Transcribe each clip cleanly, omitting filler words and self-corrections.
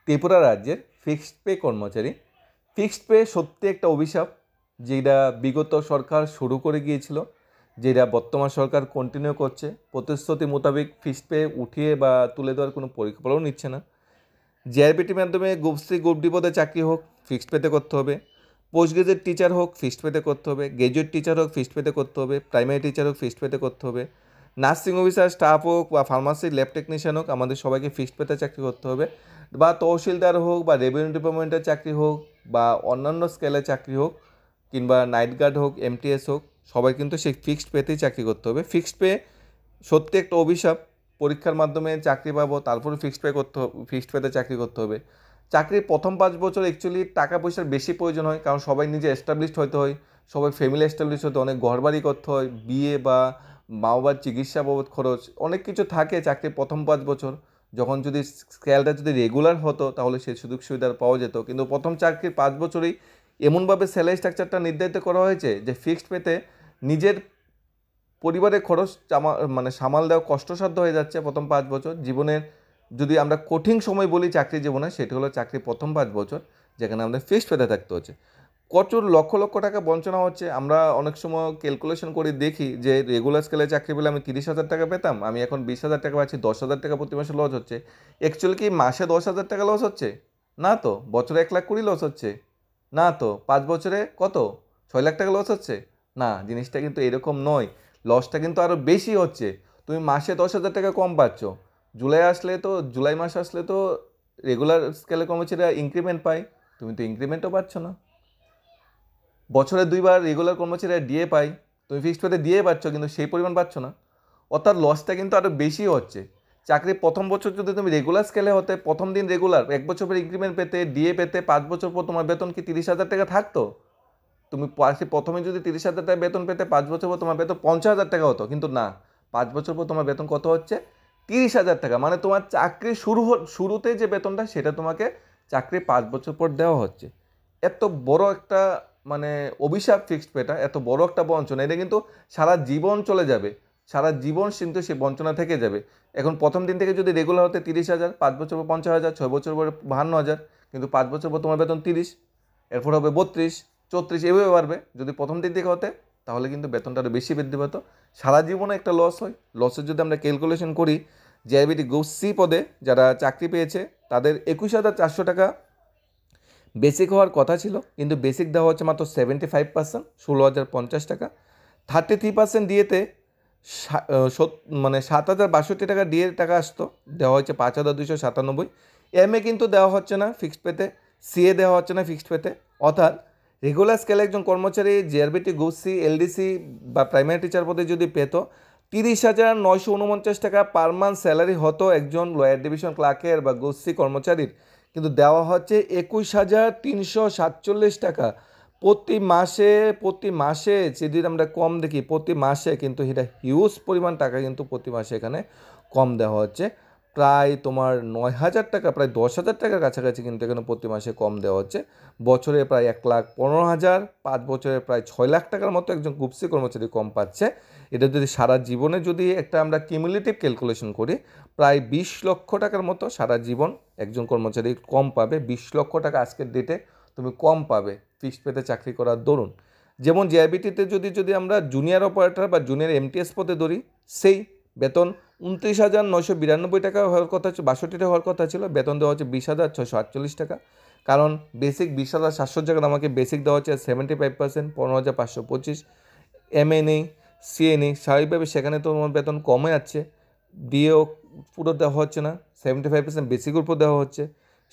ত্রিপুরা রাজ্যের fixed pay কর্মচারী। Fixed pay সত্যি একটা অভিশাপ, যেটা বিগত সরকার শুরু করে গিয়েছিল, যেটা বর্তমান সরকার কন্টিনিউ করছে। প্রতিশ্রুতি মোতাবেক ফিক্সড পে উঠিয়ে বা তুলে দেওয়ার কোনো পরিকল্পনাও নিচ্ছে না। জিআরবিটির মাধ্যমে গ্রুপ সি গ্রুপ ডি পদে চাকরি হোক, ফিক্সড পেতে করতে হবে। পোস্ট গ্রাজুয়েট টিচার হোক, ফিক্সড পেতে করতে হবে। গ্রাজুয়েট টিচার হোক, ফিক্সড পেতে করতে হবে। প্রাইমারি টিচার হোক, ফিক্সড পেতে করতে হবে। নার্সিং অফিসার স্টাফ হোক বা ফার্মাসি ল্যাব টেকনিশিয়ান হোক, আমাদের সবাইকে ফিক্সড পেতে চাকরি করতে হবে। বা তহসিলদার হোক বা রেভিনিউ ডিপার্টমেন্টের চাকরি হোক বা অন্যান্য স্কেলের চাকরি হোক কিংবা নাইট গার্ড হোক, এমটিএস হোক, সবাই কিন্তু সেই ফিক্সড পেতেই চাকরি করতে হবে। ফিক্সড পে সত্যি একটা অভিশাপ। পরীক্ষার মাধ্যমে চাকরি পাবো, তারপরে ফিক্সড পে করতে হবে, ফিক্সড পেতে চাকরি করতে হবে। চাকরির প্রথম 5 বছর অ্যাকচুয়ালি টাকা পয়সার বেশি প্রয়োজন হয়, কারণ সবাই নিজে এস্টাবলিশড হতে হয়, সবাই ফ্যামিলি এস্টাবলিশ হতে, অনেক ঘরবাড়ি করতে হয়, বিয়ে বা মা বাবার চিকিৎসা বাবদ খরচ অনেক কিছু থাকে চাকরির প্রথম 5 বছর। যখন যদি স্কেলটা যদি রেগুলার হতো তাহলে সেই সুযোগ সুবিধা পাওয়া যেত, কিন্তু প্রথম চাকরির 5 বছরেই এমনভাবে স্যালারি স্ট্রাকচারটা নির্ধারিত করা হয়েছে যে ফিক্সড পেতে নিজের পরিবারের খরচ সামাল দেওয়া কষ্টসাধ্য হয়ে যাচ্ছে প্রথম 5 বছর। জীবনের যদি আমরা কঠিন সময় বলি চাকরি জীবনে, সেটি হলো চাকরির প্রথম 5 বছর, যেখানে আমাদের ফিক্সড পেতে থাকতে হচ্ছে। প্রচুর লক্ষ লক্ষ টাকা বঞ্চনা হচ্ছে। আমরা অনেক সময় ক্যালকুলেশন করে দেখি যে রেগুলার স্কেলে চাকরি পেলে আমি 30,000 টাকা পেতাম, আমি এখন 20,000 টাকা পাচ্ছি, 10,000 টাকা প্রতি মাসে লস হচ্ছে। অ্যাকচুয়ালি কি মাসে 10,000 টাকা লস হচ্ছে? না তো। বছরে 1,20,000 লস হচ্ছে? না তো। 5 বছরে কত? 6,00,000 টাকা লস হচ্ছে? না, জিনিসটা কিন্তু এরকম নয়। লসটা কিন্তু আরও বেশি হচ্ছে। তুমি মাসে 10,000 টাকা কম পাচ্ছ। জুলাই মাস আসলে তো রেগুলার স্কেলে কর্মচারীরা ইনক্রিমেন্ট পায়, তুমি তো ইনক্রিমেন্টও পাচ্ছ না। বছরে 2বার রেগুলার কর্মচারীরা ডিএ পায়, তুমি ফিক্সড পেতে ডিএ পাচ্ছ, কিন্তু সেই পরিমাণ পাচ্ছ না। অর্থাৎ লসটা কিন্তু আরও বেশি হচ্ছে। চাকরির প্রথম বছর যদি তুমি রেগুলার স্কেলে হতে, প্রথম দিন রেগুলার, 1 বছর পর ইনক্রিমেন্ট পেতে, ডিএ পেতে, 5 বছর পর তোমার বেতন কি 30,000 টাকা থাকতো? তুমি প্রথমে যদি 30,000 টাকা বেতন পেতে, 5 বছর পর তোমার বেতন 50,000 টাকা হতো, কিন্তু না, 5 বছর পর তোমার বেতন কত হচ্ছে? 30,000 টাকা। মানে তোমার চাকরি শুরুতে যে বেতনটা, সেটা তোমাকে চাকরি 5 বছর পর দেওয়া হচ্ছে। এত বড় একটা অভিশাপ ফিক্সড পেটা, এত বড় একটা বঞ্চনা, এটা কিন্তু সারা জীবন চলে যাবে। সারা জীবন কিন্তু সেই বঞ্চনা থেকে যাবে। এখন প্রথম দিন থেকে যদি রেগুলার হতে 30,000, 5 বছর পর 50,000, 6 বছর পরে 52,000, কিন্তু 5 বছর পর তোমার বেতন 30, এরপর হবে 32, 34, এভাবে বাড়বে। যদি প্রথম দিন থেকে হতে, তাহলে কিন্তু বেতনটা আরও বেশি বৃদ্ধি পেত। সারা জীবনে একটা লস হয়। লসের যদি আমরা ক্যালকুলেশন করি, জিআরবিটি গ্রুপ সি পদে যারা চাকরি পেয়েছে তাদের 21,400 টাকা বেসিক হওয়ার কথা ছিল, কিন্তু বেসিক দেওয়া হচ্ছে মাত্র 75%, 16,050 টাকা। 33% ডিএতে 7,062 টাকা ডিএ টাকা আসতো, দেওয়া হচ্ছে 5,297। এমএ কিন্তু দেওয়া হচ্ছে না ফিক্সড পেতে, সিএ দেওয়া হচ্ছে না ফিক্সড পেতে। অর্থাৎ রেগুলার স্কেলে একজন কর্মচারী জিআরবিটি গ্রুপ সি, এলডিসি বা প্রাইমারি টিচার পদে যদি পেত, 30,949 টাকা পার মান্থ স্যালারি হতো একজন লোয়ার ডিভিশন ক্লার্কের বা গ্রুপ সি কর্মচারীর, কিন্তু দেওয়া হচ্ছে 21,347 টাকা প্রতি মাসে। যদি আমরা কম দেখি, প্রতি মাসে কিন্তু এটা হিউজ পরিমাণ টাকা কিন্তু প্রতি মাসে এখানে কম দেওয়া হচ্ছে। প্রায় তোমার 9,000 টাকা, প্রায় 10,000 টাকার কাছাকাছি কিন্তু এখানে প্রতি মাসে কম দেওয়া হচ্ছে। বছরে প্রায় 1,15,000, 5 বছরে প্রায় 6 লাখ টাকার মতো একজন গ্রুপ সি কর্মচারী কম পাচ্ছে। এটা যদি সারা জীবনে যদি একটা আমরা কিউমুলেটিভ ক্যালকুলেশন করি, প্রায় 20 লক্ষ টাকার মতো সারা জীবন একজন কর্মচারী কম পাবে। 20 লক্ষ টাকা আজকের ডেটে তুমি কম পাবে ফিক্সড পেতে চাকরি করার দরুন। যেমন জিআরবিটিতে যদি আমরা জুনিয়র অপারেটর বা জুনিয়র এমটিএস পদে ধরি, সেই বেতন 29,992 টাকা হওয়ার কথা, 62 টাকা হওয়ার কথা ছিল, বেতন দেওয়া হচ্ছে 20,648 টাকা। কারণ বেসিক 20,700 টাকা আমাকে বেসিক দেওয়া হচ্ছে 75%, 15,525। এমএ নেই, সিএ নেই, স্বাভাবিকভাবে সেখানে তো আমার বেতন কমে যাচ্ছে। ডিএও পুরো দেওয়া হচ্ছে না, 75% বেসিকের উপর দেওয়া হচ্ছে।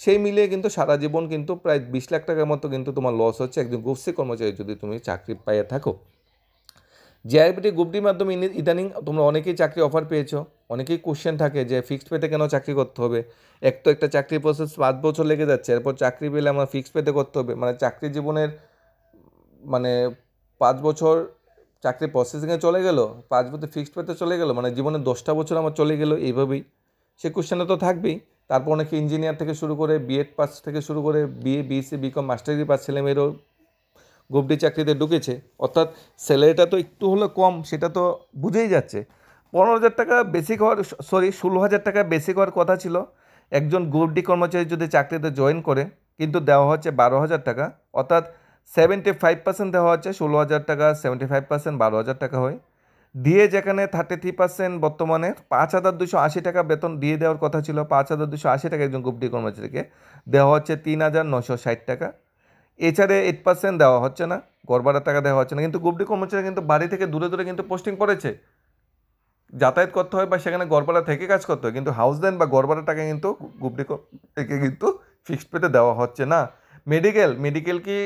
সেই মিলিয়ে কিন্তু সারা জীবন কিন্তু প্রায় 20 লাখ টাকার মতো কিন্তু তোমার লস হচ্ছে একজন গ্রুপ সি কর্মচারী যদি তুমি চাকরি পাইয়ে থাকো। জিআরবিটি গ্রুপ ডির মাধ্যমে ইদানিং তোমরা অনেকেই চাকরি অফার পেয়েছো। অনেকেই কোশ্চেন থাকে যে ফিক্সড পেতে কেন চাকরি করতে হবে, একটা চাকরির প্রসেস 5 বছর লেগে যাচ্ছে, এরপর চাকরি পেলে আমার ফিক্সড পেতে করতে হবে। চাকরি জীবনের 5 বছর চাকরি প্রসেসিংয়ে চলে গেল, 5 বছর ফিক্সড পেতে চলে গেল, জীবনের 10টা বছর আমার চলে গেল এইভাবেই। সে কোশ্চেনটা তো থাকবেই। তারপর অনেকে ইঞ্জিনিয়ার থেকে শুরু করে, বিএড পাস থেকে শুরু করে, BA, BSc, BCom, master degree pass ছেলেমেয়েরও গ্রুপ ডি চাকরিতে ঢুকেছে। অর্থাৎ স্যালারিটা তো একটু হলে কম, সেটা তো বুঝেই যাচ্ছে। 15,000 টাকা বেসিক হওয়ার 16,000 টাকা বেসিক হওয়ার কথা ছিল, একজন গ্রুপ ডি কর্মচারী যদি চাকরিতে জয়েন করে কিন্তু দেওয়া হচ্ছে 12,000 টাকা, অর্থাৎ 75% দেওয়া হচ্ছে 16,000 টাকা, 75% 12,000 টাকা হয়। ডিএ যেখানে 33% বর্তমানে 5,280 টাকা বেতন দিয়ে দেওয়ার কথা ছিল, 5,280 টাকা একজন গ্রুপ ডি কর্মচারীকে দেওয়া হচ্ছে 3,960 টাকা। এছাড়া 8% দেওয়া হচ্ছে না, ঘর ভাড়ার টাকা দেওয়া হচ্ছে না। কিন্তু গ্রুপ ডি কর্মচারী কিন্তু বাড়ি থেকে দূরে দূরে কিন্তু পোস্টিং পড়েছে, যাতায়াত করতে হয় বা সেখানে ঘর ভাড়া থেকে কাজ করতে হয়, কিন্তু হাউস রেন্ট বা ঘর ভাড়ার টাকা কিন্তু গ্রুপ ডি থেকে কিন্তু ফিক্সড পেতে দেওয়া হচ্ছে না। মেডিকেল কি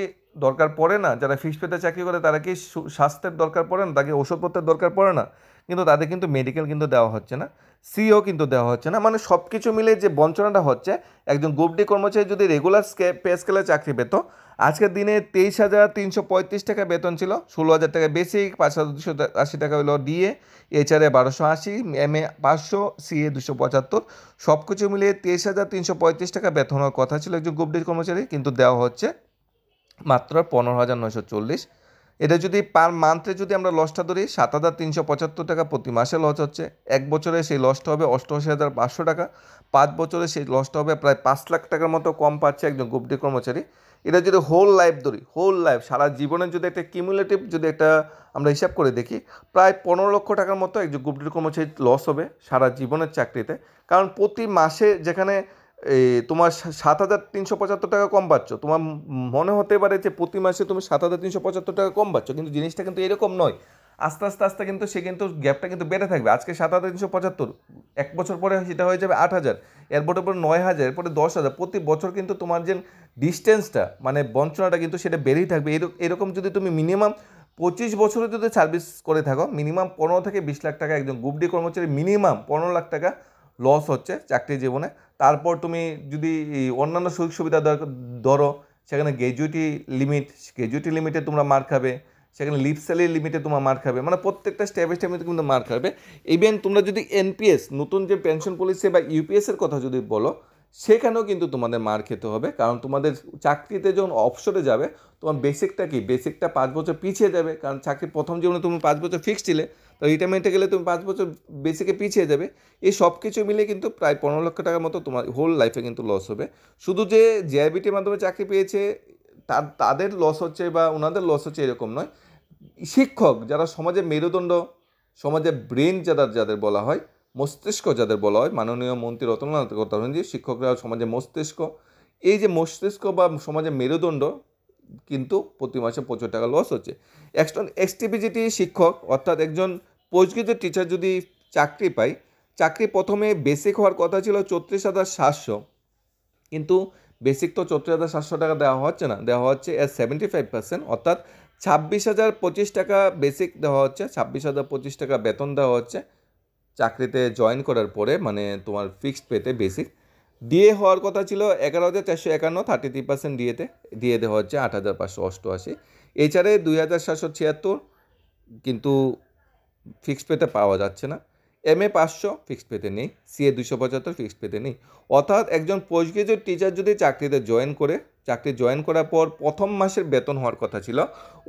দরকার পড়ে না? যারা ফিক্সড পেতে চাকরি করে তারা কি স্বাস্থ্যের দরকার পড়ে না? তাকে ওষুধপত্রের দরকার পড়ে না? কিন্তু তাদের কিন্তু মেডিকেল কিন্তু দেওয়া হচ্ছে না, সিও কিন্তু দেওয়া হচ্ছে না। মানে সব কিছু মিলে যে বঞ্চনাটা হচ্ছে, একজন গ্রুপ ডি কর্মচারী যদি রেগুলার পে স্কেলে চাকরি পেত, আজকের দিনে 23,335 টাকা বেতন ছিল, 16,000 টাকা বেসিক, 5,280 টাকা হলো ডিএ, এইচআরএ 1,280, এমএ 500, সিএ 275, সব কিছু মিলিয়ে 23,335 টাকা বেতন হওয়ার কথা ছিল একজন গ্রুপ ডি কর্মচারী, কিন্তু দেওয়া হচ্ছে মাত্র 15,940। এটা যদি পার মান্থে যদি আমরা লসটা ধরি, 7,375 টাকা প্রতি মাসে লস হচ্ছে। এক বছরে সেই লসটা হবে 88,500 টাকা, 5 বছরে সেই লসটা হবে প্রায় 5 লাখ টাকার মতো কম পাচ্ছে একজন গ্রুপ ডি কর্মচারী। এটা যদি হোল লাইফ ধরি, হোল লাইফ সারা জীবনের যদি একটা কিউমুলেটিভ যদি একটা আমরা হিসাব করে দেখি, প্রায় 15 লক্ষ টাকার মতো একজন গ্রুপ ডি কর্মচারী লস হবে সারা জীবনের চাকরিতে। কারণ প্রতি মাসে যেখানে তোমার 7,375 টাকা কম পাচ্ছ, তোমার মনে হতে পারে যে প্রতি মাসে তুমি 7,375 টাকা কম পাচ্ছ, কিন্তু জিনিসটা কিন্তু এরকম নয়। আস্তে আস্তে আস্তে কিন্তু সে কিন্তু গ্যাপটা কিন্তু বেড়ে থাকবে। আজকে 7,375, এক বছর পরে সেটা হয়ে যাবে 8,000, এরপরে পরে 9,000, এরপরে 10,000। প্রতি বছর কিন্তু তোমার যে ডিস্টেন্সটা মানে বঞ্চনাটা কিন্তু সেটা বেড়েই থাকবে। এরকম যদি তুমি মিনিমাম 25 বছরে যদি সার্ভিস করে থাকো, মিনিমাম 15 থেকে 20 লাখ টাকা একজন গ্রুপ ডি কর্মচারী মিনিমাম 15 লাখ টাকা লস হচ্ছে চাকরি জীবনে। তারপর তুমি যদি অন্যান্য সুযোগ সুবিধা ধরো, সেখানে গ্র্যাজুইটি লিমিটে তোমরা মার খাবে, সেখানে লিভ স্যালারি লিমিটে তোমার মার খাবে, মানে প্রত্যেকটা স্টেপে কিন্তু মার খাবে। ইভেন তোমরা যদি এনপিএস নতুন যে পেনশন পলিসি বা ইউপিএসের কথা যদি বলো, সেখানেও কিন্তু তোমাদের মার খেতে হবে। কারণ তোমাদের চাকরিতে যখন অফশোরে যাবে, তোমার বেসিকটা কি, বেসিকটা 5 বছর পিছিয়ে যাবে। কারণ চাকরির প্রথম জীবনে তুমি 5 বছর ফিক্সড ছিলে, তো রিটায়ারমেন্টে গেলে তুমি 5 বছর বেসিকে পিছিয়ে যাবে। এই সব কিছু মিলে কিন্তু প্রায় 15 লক্ষ টাকার মতো তোমার হোল লাইফে কিন্তু লস হবে। শুধু যে জেআইবিটির মাধ্যমে চাকরি পেয়েছে তাদের লস হচ্ছে বা ওনাদের লস হচ্ছে এরকম নয়। শিক্ষক যারা সমাজের মেরুদণ্ড, সমাজের ব্রেন যাদের বলা হয়, মস্তিষ্ক যাদের বলা হয়, মাননীয় মন্ত্রী রতনলাল কথা বলেন যে শিক্ষকরা সমাজের মস্তিষ্ক, এই যে মস্তিষ্ক বা সমাজের মেরুদণ্ড কিন্তু প্রতি মাসে প্রচুর টাকা লস হচ্ছে। এক্সটিপিজিটি শিক্ষক অর্থাৎ একজন পোস্ট গ্রাজুয়েট টিচার যদি চাকরি পায়, চাকরি প্রথমে বেসিক হওয়ার কথা ছিল 34,700, কিন্তু বেসিক তো 34,700 টাকা দেওয়া হচ্ছে না, দেওয়া হচ্ছে 75%, অর্থাৎ 26,025 টাকা বেসিক দেওয়া হচ্ছে, 26,025 টাকা বেতন দেওয়া হচ্ছে চাকরিতে জয়েন করার পরে, মানে তোমার ফিক্সড পেতে বেসিক। ডিএ হওয়ার কথা ছিল 11,451, 33% ডিএ দেওয়া হচ্ছে 8,588। এছাড়া 2,776, কিন্তু ফিক্সড পেতে পাওয়া যাচ্ছে না। এমএ 500 ফিক্সড পেতে নেই, সিএ 275 ফিক্সড পেতে নেই। অর্থাৎ একজন পোস্ট গ্রাজুয়েট টিচার যদি চাকরিতে চাকরি জয়েন করার পর প্রথম মাসের বেতন হওয়ার কথা ছিল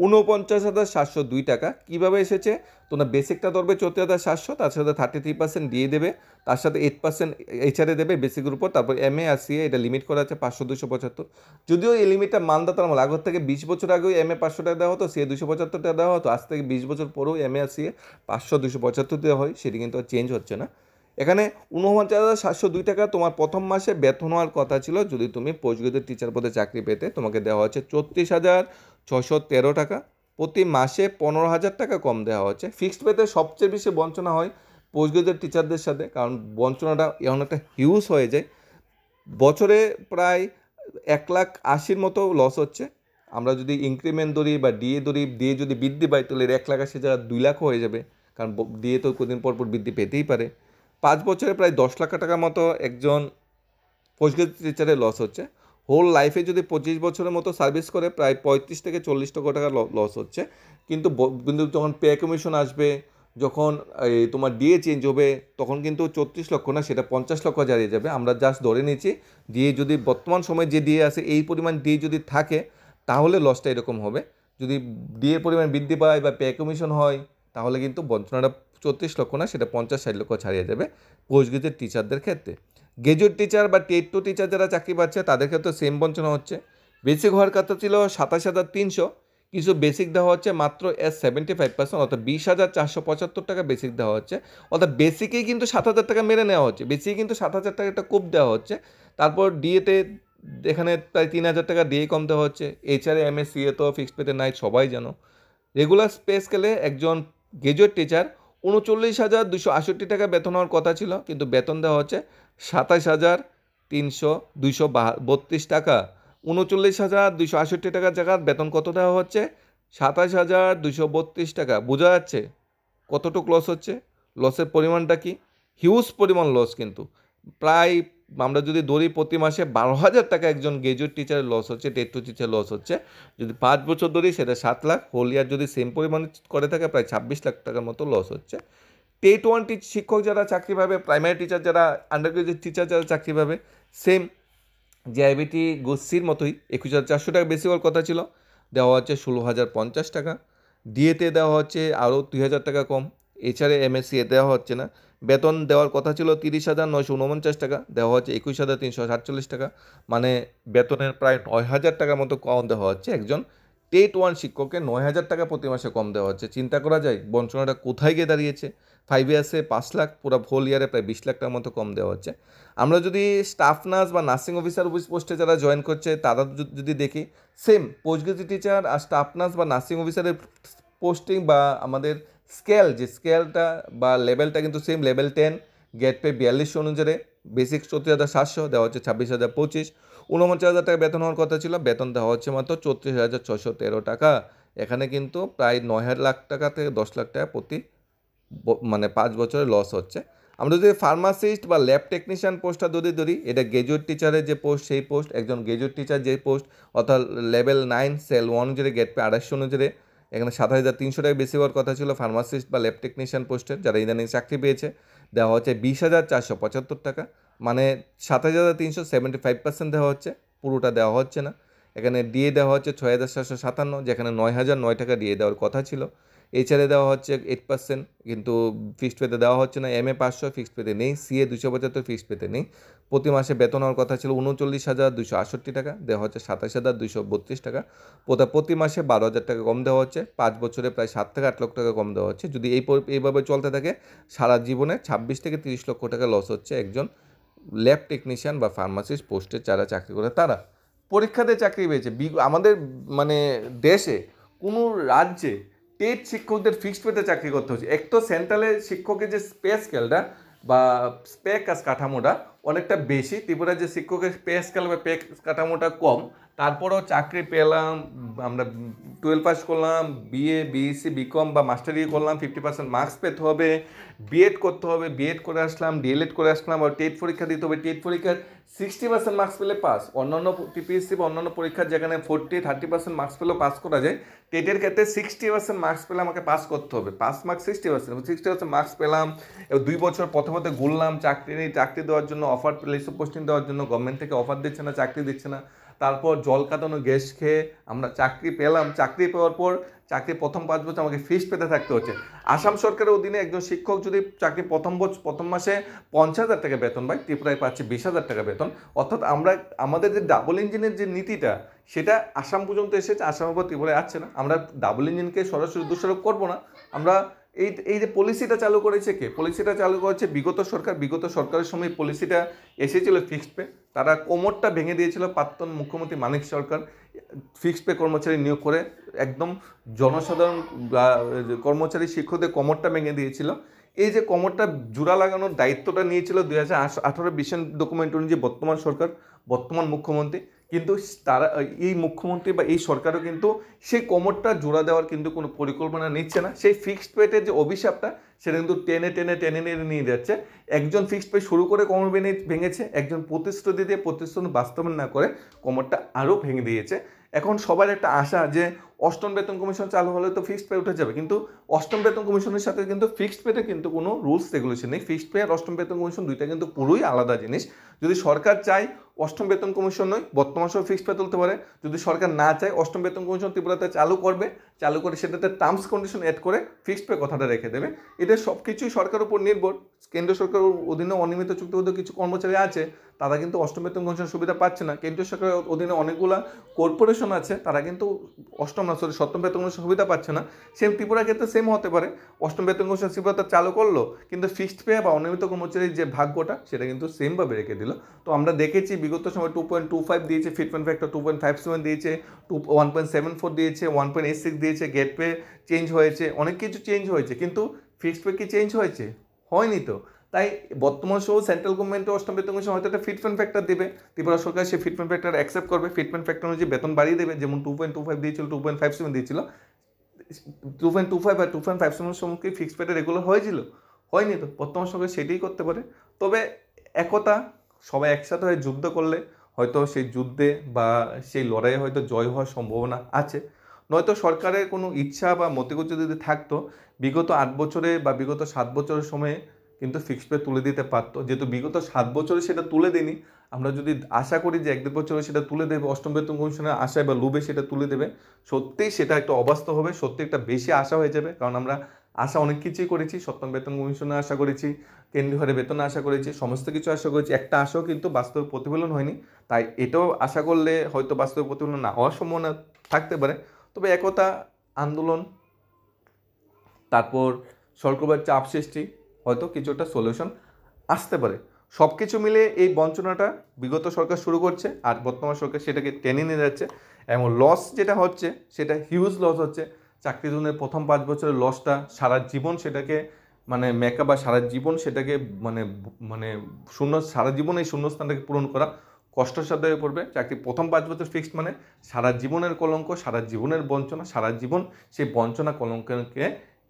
49,702 টাকা। কীভাবে এসেছে? তোমরা বেসিকটা ধরবে 34,700, তার সাথে 33% দিয়ে দেবে, তার সাথে 8% এইচআরএ দেবে বেসিকের উপর, তারপর এমএ আর সিএ এটা লিমিট করা আছে 500-275। যদিও এই লিমিটটা মানদাতার আমল, আগের থেকে 20 বছর আগেও এমএ 500 টাকা দেওয়া হতো, সিএ 275 টাকা দেওয়া হতো। আজ থেকে 20 বছর পরেও এমএ আর সিএ 500-275 দেওয়া হয়, সেটি কিন্তু চেঞ্জ হচ্ছে না। এখানে 49,702 টাকা তোমার প্রথম মাসে বেতন হওয়ার কথা ছিল যদি তুমি পোস্ট গ্রাজুয়েট টিচার পদে চাকরি পেতে। তোমাকে দেওয়া হচ্ছে 34,613 টাকা, প্রতি মাসে 15,000 টাকা কম দেওয়া হচ্ছে। ফিক্সড পেতে সবচেয়ে বেশি বঞ্চনা হয় পোস্ট গ্রাজুয়েট টিচারদের সাথে, কারণ বঞ্চনাটা এমন একটা হিউজ হয়ে যায়। বছরে প্রায় 1,80,000 মতো লস হচ্ছে। আমরা যদি ইনক্রিমেন্ট ধরি বা ডিএ যদি বৃদ্ধি পায়, তাহলে 1,80,000 জায়গা 2 লাখ হয়ে যাবে, কারণ ডিএ তো কদিন পর বৃদ্ধি পেতেই পারে। 5 বছরে প্রায় 10 লাখ টাকার মতো একজন পোস্ট গ্রাজুয়েট টিচারের লস হচ্ছে। হোল লাইফে যদি 25 বছরের মতো সার্ভিস করে প্রায় 35 থেকে 40 লক্ষ টাকা লস হচ্ছে। কিন্তু যখন পে কমিশন আসবে, যখন তোমার ডিএ চেঞ্জ হবে, তখন কিন্তু 34 লক্ষ না, সেটা 50 লক্ষ হারিয়ে যাবে। আমরা জাস্ট ধরে নিচ্ছি ডিএ যদি বর্তমান সময়ে যে ডিএ আছে এই পরিমাণ ডিএ যদি থাকে, তাহলে লসটা এরকম হবে। যদি ডিএ পরিমাণ বৃদ্ধি পায় বা পে কমিশন হয়, তাহলে কিন্তু বঞ্চনাটা 34 লক্ষ না, সেটা 50-60 লক্ষ ছাড়িয়ে যাবে পোস্ট গ্রাজুয়েট টিচারদের ক্ষেত্রে। গ্র্যাজুয়েট টিচার বা টেট টু টিচার যারা চাকরি পাচ্ছে তাদের ক্ষেত্রে সেম বঞ্চনা হচ্ছে। বেসিক হওয়ার কথা ছিল 27,300, কিছু বেসিক দেওয়া হচ্ছে মাত্র 75%, অর্থাৎ 20,475 টাকা বেসিক দেওয়া হচ্ছে। অর্থাৎ বেসিকেই কিন্তু 7,000 টাকা মেরে নেওয়া হচ্ছে, বেসিকে কিন্তু 7,000 টাকা একটা কোপ দেওয়া হচ্ছে। তারপর ডিএতে এখানে প্রায় 3,000 টাকা ডিএ কম দেওয়া হচ্ছে। এইচআরএ এমএস সিএ তো ফিক্সড পেতে নাই, সবাই জানো। রেগুলার পে স্কেলে একজন গ্র্যাজুয়েট টিচার 39,268 টাকা বেতন হওয়ার কথা ছিল, কিন্তু বেতন দেওয়া হচ্ছে 27,232 টাকা। 39,268 টাকার জায়গায় বেতন কত দেওয়া হচ্ছে? 27,232 টাকা। বোঝা যাচ্ছে কতটুকু লস হচ্ছে? লসের পরিমাণটা কি? হিউজ পরিমাণ লস কিন্তু। প্রায় আমরা যদি ধরি প্রতি মাসে 12,000 টাকা একজন গ্র্যাজুয়েট টিচারের লস হচ্ছে, টেট টু টিচার লস হচ্ছে। যদি 5 বছর ধরি সেটা 7 লাখ, হোল ইয়ার যদি সেম পরিমাণ করে থাকে প্রায় 26 লাখ টাকার মতো লস হচ্ছে। টেট ওয়ান শিক্ষক যারা চাকরি পাবে, প্রাইমারি টিচার যারা, আন্ডার গ্রাজুয়েট টিচার যারা চাকরি পাবে, সেম জেআইবিটি গোসির মতোই 21,400 টাকা বেশি হওয়ার কথা ছিল, দেওয়া হচ্ছে 16,050 টাকা। ডিএতে দেওয়া হচ্ছে আরও 2,000 টাকা কম। এছাড়া এমএসসি দেওয়া হচ্ছে না। বেতন দেওয়ার কথা ছিল 30,949 টাকা, দেওয়া হচ্ছে 21,347 টাকা। মানে বেতনের প্রায় 9,000 টাকার মতো কম দেওয়া হচ্ছে। একজন টেট ওয়ান শিক্ষককে 9,000 টাকা প্রতি মাসে কম দেওয়া হচ্ছে। চিন্তা করা যায় বঞ্চনাটা কোথায় গিয়ে দাঁড়িয়েছে। 5 ইয়ার্সে 5 লাখ, পুরো হোল ইয়ারে প্রায় 20 লাখ টাকার মতো কম দেওয়া হচ্ছে। আমরা যদি স্টাফ নার্স বা নার্সিং অফিসার পোস্টে যারা জয়েন করছে তারা যদি দেখি, সেম পোস্ট গ্রাজুয়েট টিচার আর স্টাফ নার্স বা নার্সিং অফিসারের পোস্টিং বা আমাদের স্কেল, যে স্কেলটা বা লেভেলটা কিন্তু সেম, লেভেল 10, গেট পে 42 অনুযায়ী। বেসিক 34,700, দেওয়া হচ্ছে 26,025। 49,000 টাকা বেতন হওয়ার কথা ছিল, বেতন দেওয়া হচ্ছে মাত্র 34,613 টাকা। এখানে কিন্তু প্রায় 9 লাখ টাকা থেকে 10 লাখ টাকা প্রতি মানে 5 বছরে লস হচ্ছে। আমরা যদি ফার্মাসিস্ট বা ল্যাব টেকনিশিয়ান পোস্টটা যদি ধরি, এটা গ্র্যাজুয়েট টিচারের যে পোস্ট, সেই পোস্ট একজন গ্র্যাজুয়েট টিচার যে পোস্ট, অর্থাৎ লেভেল 9 সেল 1 অনুযায়ী, গেট পে 250 অনুযায়ী, এখানে 7,300 টাকা বেশি হওয়ার কথা ছিল ফার্মাসিস্ট বা ল্যাব টেকনিশিয়ান পোস্টের, যারা ইদানিং চাকরি পেয়েছে। দেওয়া হচ্ছে 20,475 টাকা, মানে 7,300, 75% দেওয়া হচ্ছে, পুরোটা দেওয়া হচ্ছে না। এখানে ডিএ দেওয়া হচ্ছে 6,757, যেখানে 9,009 টাকা ডিএ দেওয়ার কথা ছিল। এইচআরএ দেওয়া হচ্ছে 8%, কিন্তু ফিক্সড পেতে দেওয়া হচ্ছে না। এমএ 500 ফিক্সড পেতে নেই, সিএ 275 ফিক্সড পেতে নেই। প্রতি মাসে বেতন হওয়ার কথা ছিল 39,268 টাকা, দেওয়া হচ্ছে 27,232 টাকা। প্রতি মাসে 12,000 টাকা কম দেওয়া হচ্ছে। 5 বছরে প্রায় 7 থেকে 8 লক্ষ টাকা কম দেওয়া হচ্ছে। যদি এইভাবে চলতে থাকে, সারা জীবনে 26 থেকে 30 লক্ষ টাকা লস হচ্ছে একজন ল্যাব টেকনিশিয়ান বা ফার্মাসিস্ট পোস্টে যারা চাকরি করে তারা। পরীক্ষাতে চাকরি পেয়েছে আমাদের মানে দেশে কোনো রাজ্যে টেট শিক্ষকদের ফিক্সড পেতে চাকরি করতে হচ্ছে। এক তো সেন্ট্রালের শিক্ষকের যে পে স্কেলটা বা পে কাঠামোটা অনেকটা বেশি, ত্রিপুরার যে শিক্ষকের পে স্কেল বা পে কাঠামোটা কম, তারপরেও চাকরি পেলাম। আমরা 12 পাস করলাম, বিএ বিএসসি বিকম বা মাস্টার ডিগ্রি করলাম, 50% মার্কস পেতে হবে, বিএড করতে হবে, বিএড করে আসলাম, ডিএলএড করে আসলাম, আর টেট পরীক্ষা দিতে হবে। টেট পরীক্ষার 60% মার্কস পেলে পাস। অন্যান্য টিপিএসসি বা অন্যান্য পরীক্ষার যেখানে 40-30% মার্কস পেলেও পাস করা যায়, টেটের ক্ষেত্রে 60% মার্কস পেলে আমাকে পাস করতে হবে। পাস মার্কস 60% মার্কস পেলাম। 2 বছর পথে ঘুরলাম, চাকরি দেওয়ার জন্য অফার, প্লেস অফ পোস্টিং দেওয়ার জন্য গভর্নমেন্ট থেকে অফার দিচ্ছে না, চাকরি দিচ্ছে না। তারপর জল কাটানো গ্যাস খেয়ে আমরা চাকরি পেলাম। চাকরি পাওয়ার পর চাকরি প্রথম 5 বছর আমাকে ফিক্সড পেতে থাকতে হচ্ছে। আসাম সরকারের অধীনে একজন শিক্ষক যদি চাকরি প্রথম মাসে 50,000 টাকা বেতন পায়, ত্রিপুরায় পাচ্ছে 20,000 টাকা বেতন। অর্থাৎ আমাদের যে ডাবল ইঞ্জিনের যে নীতিটা, সেটা আসাম পর্যন্ত এসেছে, আসামের পর ত্রিপুরায় আসছে না। আমরা ডাবল ইঞ্জিনকে সরাসরি দোষারোপ করবো না। আমরা এই যে পলিসিটা চালু করেছে কে? পলিসিটা চালু করেছে বিগত সরকার। বিগত সরকারের সময় পলিসিটা এসেছিল ফিক্সড পে। তারা কোমরটা ভেঙে দিয়েছিল প্রাক্তন মুখ্যমন্ত্রী মানিক সরকার, ফিক্সড পে কর্মচারী নিয়োগ করে একদম জনসাধারণ কর্মচারী শিক্ষকদের কোমরটা ভেঙে দিয়েছিল। এই যে কোমরটা জোড়া লাগানোর দায়িত্বটা নিয়েছিল 2018-20 ডকুমেন্ট অনুযায়ী বর্তমান সরকার, বর্তমান মুখ্যমন্ত্রী। কিন্তু তারা, এই মুখ্যমন্ত্রী বা এই সরকারও কিন্তু সেই কোমরটা জোড়া দেওয়ার কিন্তু কোনো পরিকল্পনা নিচ্ছে না। সেই ফিক্সড পেটের যে অভিশাপটা, সেটা কিন্তু টেনে নিয়ে যাচ্ছে। একজন ফিক্সড পে শুরু করে কোমর ভেঙেছে, একজন প্রতিশ্রুতি দিয়ে প্রতিশ্রুতি বাস্তবায়ন না করে কোমরটা আরও ভেঙে দিয়েছে। এখন সবার একটা আশা যে অষ্টম বেতন কমিশন চালু হলে তো ফিক্সড পে উঠে যাবে, কিন্তু অষ্টম বেতন কমিশনের সাথে কিন্তু ফিক্সড পেতে কিন্তু কোনো রুলস রেগুলেশন নেই। ফিক্সড পে আর অষ্টম বেতন কমিশন দুইটা কিন্তু পুরোই আলাদা জিনিস। যদি সরকার চায় অষ্টম বেতন কমিশন নয়, বর্তমান সময় ফিক্সড পে তুলতে পারে। যদি সরকার না চায়, অষ্টম বেতন কমিশন ত্রিপুরাতে চালু করবে, চালু করে সেটাতে টার্মস কন্ডিশন অ্যাড করে ফিক্সড পে কথাটা রেখে দেবে। এটা সব কিছুই সরকারের উপর নির্ভর। কেন্দ্রীয় সরকারের অধীনে অনিয়মিত চুক্তিবদ্ধ কিছু কর্মচারী আছে, তারা কিন্তু অষ্টম বেতন কমিশন সুবিধা পাচ্ছে না। কেন্দ্রীয় সরকারের অধীনে অনেকগুলা কর্পোরেশন আছে, তারা কিন্তু সপ্তম বেতন কমিশন সুবিধা পাচ্ছে না। সেম ত্রিপুরার ক্ষেত্রে সেম হতে পারে, অষ্টম বেতন কমিশন ত্রিপুরাতে চালু করলো, কিন্তু ফিক্সড পে বা অনিয়মিত কর্মচারীর যে ভাগ্যটা সেটা কিন্তু সেমভাবে রেখে দিল। তো আমরা দেখেছি বিগত সময় 2.25 দিয়েছে, ফিটমেন্ট ফ্যাক্টর 2.57 দিয়েছে, 1.74 দিয়েছে, 1.86 দিয়েছে, গেট পে চেঞ্জ হয়েছে, অনেক কিছু চেঞ্জ হয়েছে, কিন্তু ফিক্সড পে কি চেঞ্জ হয়েছে? হয়নি তো। তাই বর্তমান সহ সেন্ট্রাল গভর্নমেন্টের অষ্টম বেতন কমিশন হয়তো একটা ফিটমেন্ট ফ্যাক্টর দেবে, ত্রিপুরা সরকার সেই ফিটমেন্ট ফ্যাক্টর অ্যাকসেপ্ট করবে, ফিটমেন্ট ফ্যাক্টর অনুযায়ী বেতন বাড়িয়ে দেবে। যেমন 2.25 দিয়েছিল, 2.57 দিয়েছিল, 2.25 বা 2.57 সম্মুখে ফিক্সড পেটা রেগুলার হয়েছিল? হয়নি তো। বর্তমান সরকার সেটাই করতে পারে। তবে একতা, সবাই একসাথে হয়ে যুদ্ধ করলে হয়তো সেই যুদ্ধে বা সেই লড়াইয়ে হয়তো জয় হওয়ার সম্ভাবনা আছে। নয়তো সরকারের কোনো ইচ্ছা বা মতিগতি যদি থাকতো, বিগত 8 বছরে বা বিগত 7 বছরের সময়ে কিন্তু ফিক্সড পে তুলে দিতে পারতো। যেহেতু বিগত 7 বছরে সেটা তুলে দেয়নি, আমরা যদি আশা করি যে 1-2 বছরে সেটা তুলে দেবে, অষ্টম বেতন কমিশনের আশায় বা লোভে সেটা তুলে দেবে, সত্যিই সেটা একটা অবাস্তব হবে, সত্যি একটা বেশি আশা হয়ে যাবে। কারণ আমরা আশা অনেক কিছুই করেছি, সপ্তম বেতন কমিশনে আশা করেছি, কেন্দ্রীয় হারে বেতনে আশা করেছি, সমস্ত কিছু আশা করেছি, একটা আশাও কিন্তু বাস্তবে প্রতিফলন হয়নি। তাই এটাও আশা করলে হয়তো বাস্তবে প্রতিফলন না হওয়ার সম্ভাবনা থাকতে পারে। তবে একতা, আন্দোলন, তারপর সরকারের চাপ সৃষ্টি, হয়তো কিছুটা সলিউশন আসতে পারে। সব কিছু মিলে এই বঞ্চনাটা বিগত সরকার শুরু করছে, আর বর্তমান সরকার সেটাকে টেনে নিয়ে যাচ্ছে, এবং লস যেটা হচ্ছে সেটা হিউজ লস হচ্ছে। চাকরি জীবনের প্রথম 5 বছরের লসটা সারা জীবন সেটাকে মানে মেকআপ বা সারা জীবন সেটাকে মানে মানে সারা জীবন এই শূন্যস্থানটাকে পূরণ করা কষ্টসাধ্য হয়ে পড়বে। চাকরি প্রথম 5 বছর ফিক্সড মানে সারা জীবনের কলঙ্ক, সারা জীবনের বঞ্চনা, সারা জীবন সেই বঞ্চনা কলঙ্ককে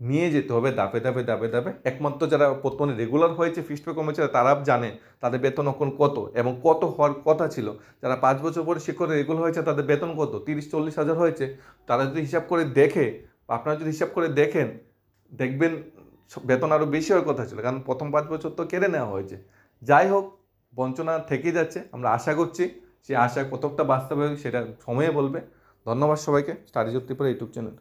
নিয়ে যেতে হবে ধাপে ধাপে ধাপে ধাপে। একমাত্র যারা বর্তমানে রেগুলার হয়েছে ফিক্সড পে কর্মচারী, তারা জানে তাদের বেতন এখন কত এবং কত হওয়ার কথা ছিল। যারা 5 বছর পরে শিক্ষক রেগুলার হয়েছে, তাদের বেতন কত? 30-40 হাজার হয়েছে। তারা যদি হিসাব করে দেখে, আপনারা যদি হিসাব করে দেখেন, দেখবেন বেতন আরও বেশি হওয়ার কথা ছিল, কারণ প্রথম 5 বছর তো কেড়ে নেওয়া হয়েছে। যাই হোক, বঞ্চনা থেকেই যাচ্ছে। আমরা আশা করছি সেই আশা কতটা বাস্তবে সেটা সময়ে বলবে। ধন্যবাদ সবাইকে। Study job Tripura YouTube channel.